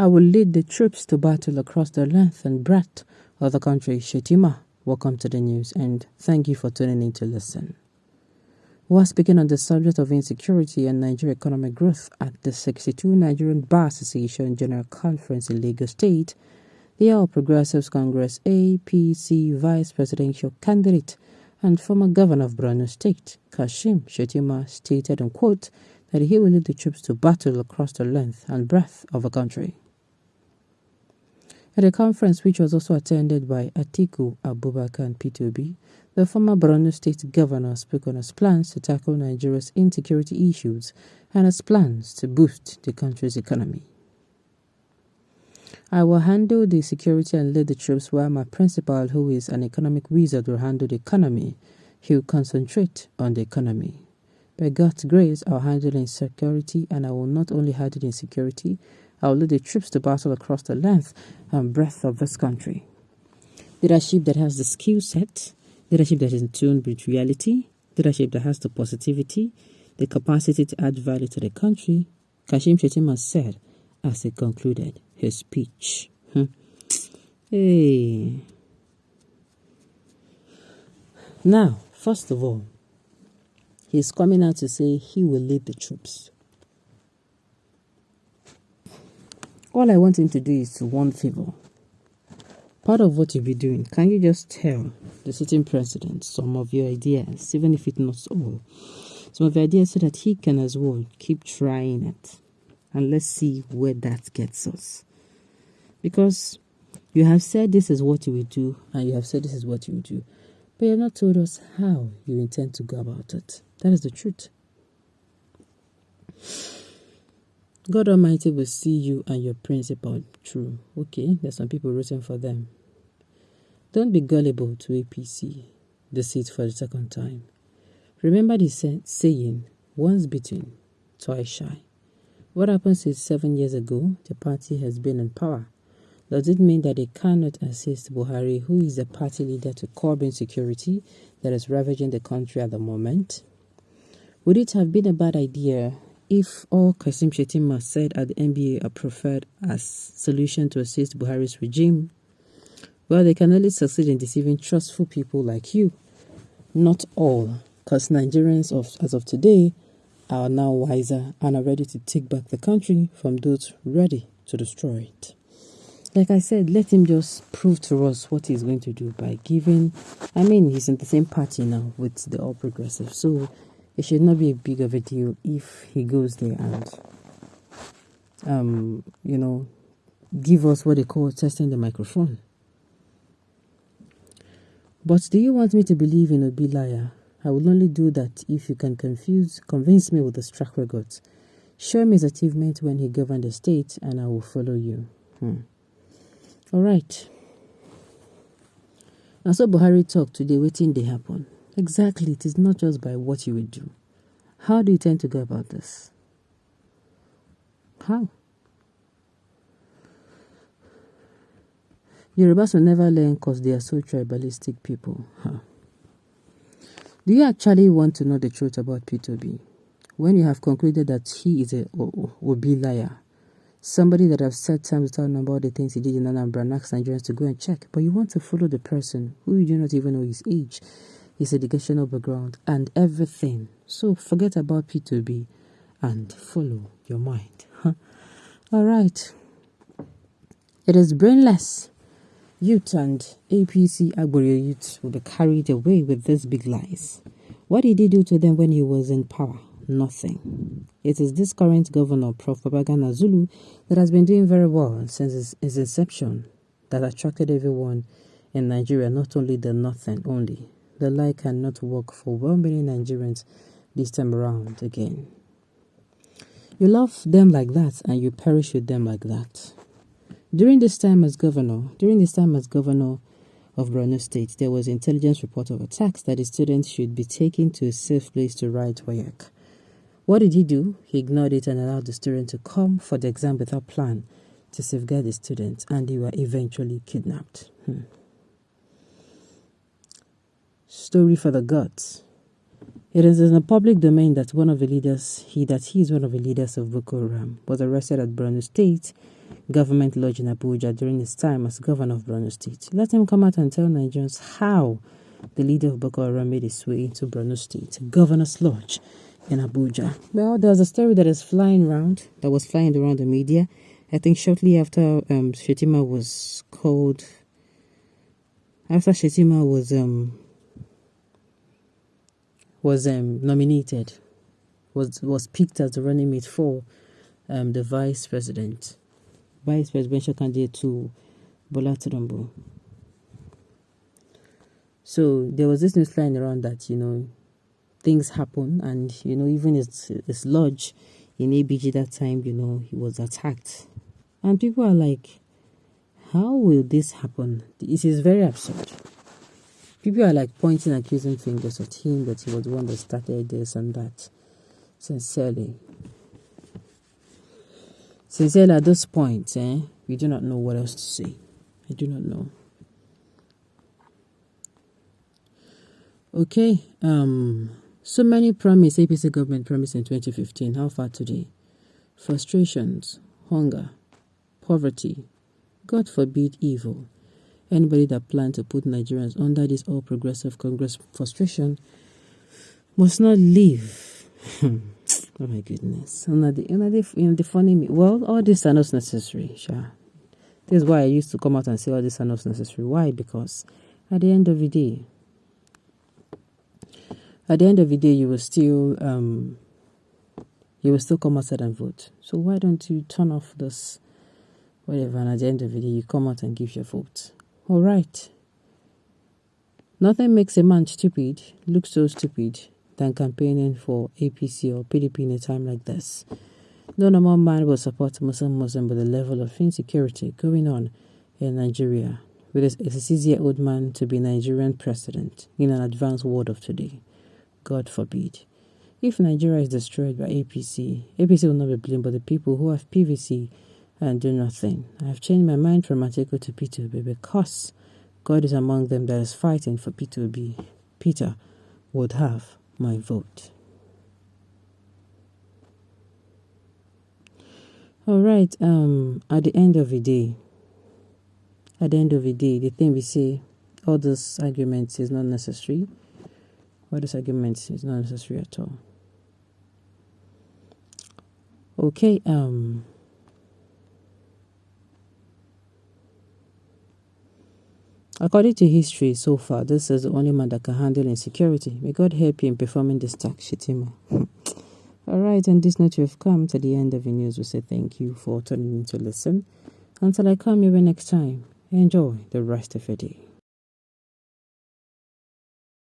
I will lead the troops to battle across the length and breadth of the country. SHETTIMA. Welcome to the news and thank you for tuning in to listen. While speaking on the subject of insecurity and Nigerian economic growth at the 62 Nigerian Bar Association General Conference in Lagos State, the All Progressives Congress APC Vice Presidential Candidate and former Governor of Borno State, Kashim Shettima, stated, and quote, that he will lead the troops to battle across the length and breadth of the country. At a conference which was also attended by Atiku Abubakar and Peter Obi, the former Borno State Governor spoke on his plans to tackle Nigeria's insecurity issues and his plans to boost the country's economy. I will handle the security and lead the troops while my principal, who is an economic wizard, will handle the economy. He will concentrate on the economy. By God's grace, I'll handle insecurity, and I will not only handle insecurity, I will lead the troops to battle across the length and breadth of this country. Leadership that has the skill set, leadership that is in tune with reality, leadership that has the positivity, the capacity to add value to the country, Kashim Shettima said as he concluded his speech. Hey. Now, first of all, he's coming out to say he will lead the troops. All I want him to do is one favor. Part of what you'll be doing, can you just tell the sitting president some of your ideas, even if it's not all, some of your ideas so that he can as well keep trying it. And let's see where that gets us. Because you have said this is what you will do, and you have said this is what you will do. But you have not told us how you intend to go about it. That is the truth. God Almighty will see you and your principal through. Okay, there's some people rooting for them. Don't be gullible to APC, the seat for the second time. Remember the saying, once bitten, twice shy. What happened since 7 years ago, the party has been in power. Does it mean that they cannot assist Buhari, who is the party leader, to curb insecurity that is ravaging the country at the moment? Would it have been a bad idea if all Kashim Shettima said at the NBA are preferred as solution to assist Buhari's regime? Well, they can only succeed in deceiving trustful people like you. Not all, because Nigerians as of today are now wiser and are ready to take back the country from those ready to destroy it. Like I said, let him just prove to us what he's going to do by giving. He's in the same party now with the All Progressives, so it should not be a big of a deal if he goes there and, give us what they call testing the microphone. But do you want me to believe in a big liar? I will only do that if you can convince me with his track records. Show me his achievement when he governed the state, and I will follow you. All right. Now, so Buhari talk today, waiting they happen. Exactly, it is not just by what you will do. How do you tend to go about this? How? Yorubas will never learn because they are so tribalistic people. Do you actually want to know the truth about P2B? When you have concluded that he is a Obi liar, somebody that have said times without number all the things he did in Anambra and asked Nigerians to go and check, but you want to follow the person who you do not even know his age, his educational background, and everything. So forget about P2B and follow your mind. All right. It is brainless. Youth and APC Agborio youth will be carried away with these big lies. What did he do to them when he was in power? Nothing. It is this current governor, Prof. Babagana Zulu, that has been doing very well since his inception, that attracted everyone in Nigeria, not only the nothing only. The lie cannot work for well many Nigerians this time around again. You love them like that and you perish with them like that. During this time as governor of Borno State, there was intelligence report of attacks that the students should be taken to a safe place to write WAEC. What did he do? He ignored it and allowed the students to come for the exam without plan to safeguard the students, and they were eventually kidnapped. Story for the gods. It is in the public domain that he is one of the leaders of Boko Haram, was arrested at Borno State Government Lodge in Abuja during his time as governor of Borno State. Let him come out and tell Nigerians how the leader of Boko Haram made his way into Borno State Governor's Lodge in Abuja. Well, there's a story that was flying around the media. I think shortly after Shettima was called, after Shettima was nominated, was picked as the running mate for the vice presidential candidate to Bola Tinubu. So there was this news flying around that, things happen, and, even his lodge in ABG that time, he was attacked. And people are like, how will this happen? It is very absurd. People are like pointing accusing fingers at him, that he was the one that started this and that. Sincerely, at this point, we do not know what else to say. I do not know. Okay, so many APC government promised in 2015. How far today? Frustrations, hunger, poverty, God forbid evil. Anybody that plans to put Nigerians under this all progressive Congress frustration must not live. Oh my goodness. The funny me. Well, all this are not necessary, sure. This is why I used to come out and say all this are not necessary. Why? Because at the end of the day, you will still come outside and vote. So why don't you turn off this whatever, and at the end of the day you come out and give your vote? All right. Nothing makes a man look so stupid than campaigning for APC or PDP in a time like this. No normal man will support Muslim, but the level of insecurity going on in Nigeria with a 6-year-old man to be Nigerian president in an advanced world of today. God forbid. If Nigeria is destroyed by APC will not be blamed, but the people who have PVC and do nothing. I have changed my mind from Mateko to P2B because God is among them that is fighting for P2B. Peter would have my vote. All right. At the end of the day, the thing we say, all those arguments is not necessary. All those arguments is not necessary at all. Okay. According to history so far, this is the only man that can handle insecurity. May God help you in performing this task, Shettima. All right, on this note, we have come to the end of the news. We say thank you for tuning in to listen. Until I come here next time, enjoy the rest of your day.